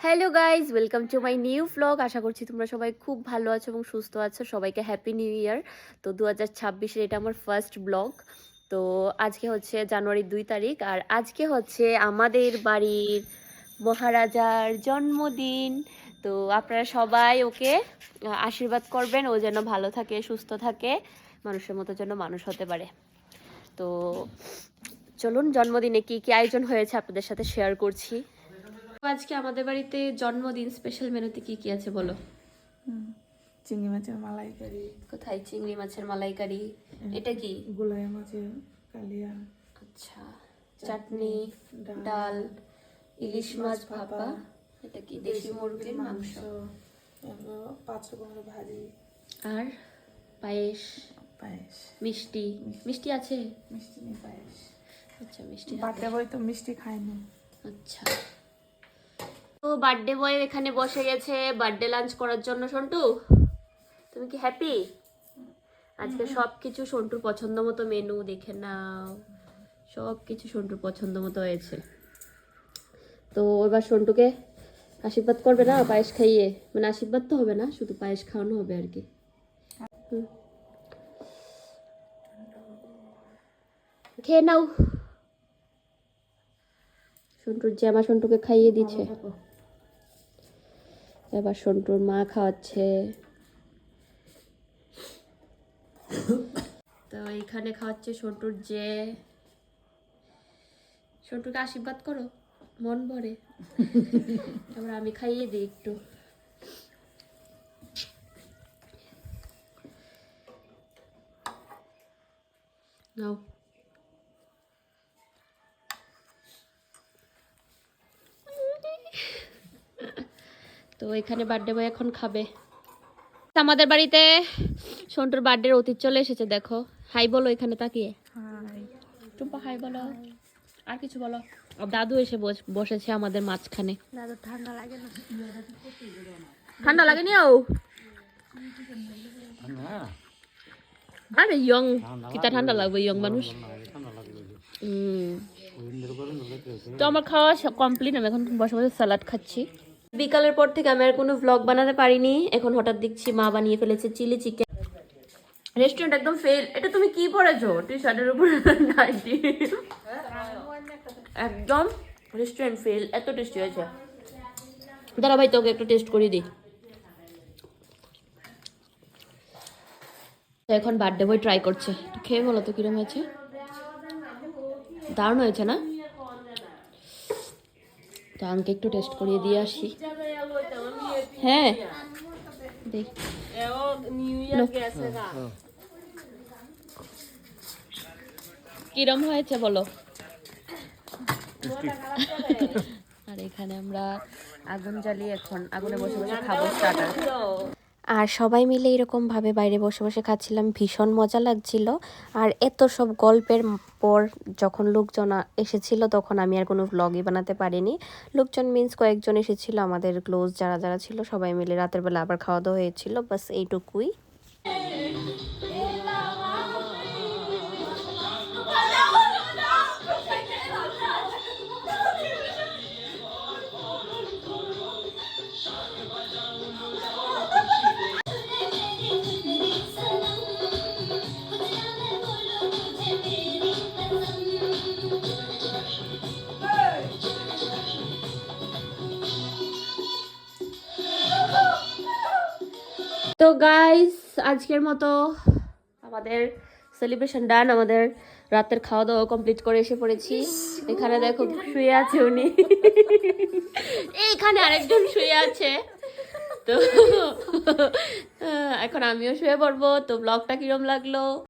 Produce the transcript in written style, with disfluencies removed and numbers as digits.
Hello guys, welcome to my new blog. আশা করছি তোমরা সবাই খুব ভালো আছো এবং সুস্থ আছো। সবাইকে হ্যাপি নিউ ইয়ার। তো 2026-এর এটা আমার ফার্স্ট ব্লগ। তো আজকে হচ্ছে জানুয়ারির 2 তারিখ, আর আজকে হচ্ছে আমাদের বাড়ির মহারাজার জন্মদিন। তো আপনারা সবাই ওকে আশীর্বাদ করবেন, ও যেন ভালো থাকে, সুস্থ থাকে, মানুষের মতো যেন মানুষ হতে পারে। তো চলুন, জন্মদিনে কি কি আয়োজন হয়েছে আপনাদের সাথে শেয়ার করছি। আজকে আমাদের বাড়িতে জন্মদিন, স্পেশাল মেনুতে কি কি আছে বলো? চিংড়ি মাছের মালাইকারি। কোথায় চিংড়ি মাছের মালাইকারি? এটা কি? গোলাই মাছের কালিয়া। আচ্ছা, চাটনি, ডাল, ইলিশ মাছ ভাপা। এটা কি? দেশি মুরগির মাংস। 5 রকমের ভাজি আর পায়েস। পায়েস। মিষ্টি মিষ্টি আছে? মিষ্টি নেই, পায়েস। আচ্ছা, মিষ্টি বার্থডে বয় তো মিষ্টি খায়নি। আচ্ছা, তো বার্থডে বয় এখানে বসে গেছে বার্থডে লাঞ্চ করার জন্য। সন্টু, তুমি কি হ্যাপি? আজকে সবকিছু সন্টুর পছন্দ মতো মেনু, দেখে নাও। সবকিছু সন্টুর পছন্দ মতো হয়েছে। তো এবার সন্টুকে আশীর্বাদ করবে না পায়েস খাইয়ে? মানে আশীর্বাদ তো হবে না, শুধু পায়েস খাওয়ানো হবে আর কি। খেয়ে নাও। সন্টুর জামা সন্টুকে খাইয়ে দিচ্ছে, এবার সন্টুর মা খাওয়াচ্ছে। তো এইখানে খাওয়াচ্ছে সন্টুর যে। সন্টুকে আশীর্বাদ করো, মন ভরে। এবার আমি খাইয়ে দিই একটু। নাও। তো এখানে বার্থডে বয় এখন খাবে। আমাদের বাড়িতে সন্টুর বার্থডের অতীত চলে এসেছে, দেখো। হাই বলো এখানে তাকিয়ে। হাই টুম্পা হাই বলো। আর কিছু বলো। দাদু এসে বসেছে আমাদের মাঝখানে। দাদু ঠান্ডা লাগে না? ঠান্ডা লাগেনি? ও আরে ইয়ং, কিতা ঠান্ডা লাগবে, ইয়ং মানুষ। তো আমার খাওয়া কমপ্লিট। আমি এখন বসে বসে স্যালাড খাচ্ছি। বিকালের পর থেকে আমি আর কোনো ভ্লগ বানাতে পারিনি। এখন হঠাৎ দেখছি মা বানিয়ে ফেলেছে চিলি চিকেন। রেস্টুরেন্ট একদম ফেল। এটা তুমি কি পরেছো? টি শার্টের উপরে নাইটি। একদম রেস্টুরেন্ট ফেল। এত টেস্টি হয়েছে। দাঁড়া ভাই, তোকে একটু টেস্ট করে দিই। এখন বার্থডে বয় ট্রাই করছে, খেয়ে বলো তো কিরম হয়েছে। দারুণ হয়েছে না? তো আমাকে একটু টেস্ট করিয়ে দিয়ে আসি। হ্যাঁ দেখ, কিরম হয়েছে বলো। আর এখানে আমরা আগুন জ্বালিয়ে এখন আগুনে বসে বসে খাবো স্টার্টার। আর সবাই মিলে এরকমভাবে বাইরে বসে বসে খাচ্ছিলাম, ভীষণ মজা লাগছিল। আর এত সব গল্পের পর যখন লোকজন এসেছিল, তখন আমি আর কোনো ভ্লগই বানাতে পারিনি। লোকজন মিন্স কয়েকজন এসেছিল, আমাদের ক্লোজ যারা যারা ছিল সবাই মিলে রাতের বেলা আবার খাওয়া দাওয়া হয়েছিল, বাস এইটুকুই। তো গাইস, আজকের মতো আমাদের সেলিব্রেশন ডান। আমাদের রাতের খাওয়া দাওয়া কমপ্লিট করে এসে পড়েছি। এখানে দেখো শুয়ে আছে উনি, এইখানে আরেকজন শুয়ে আছে। তো এখন আমিও শুয়ে পড়বো। তো ব্লগটা কিরম লাগলো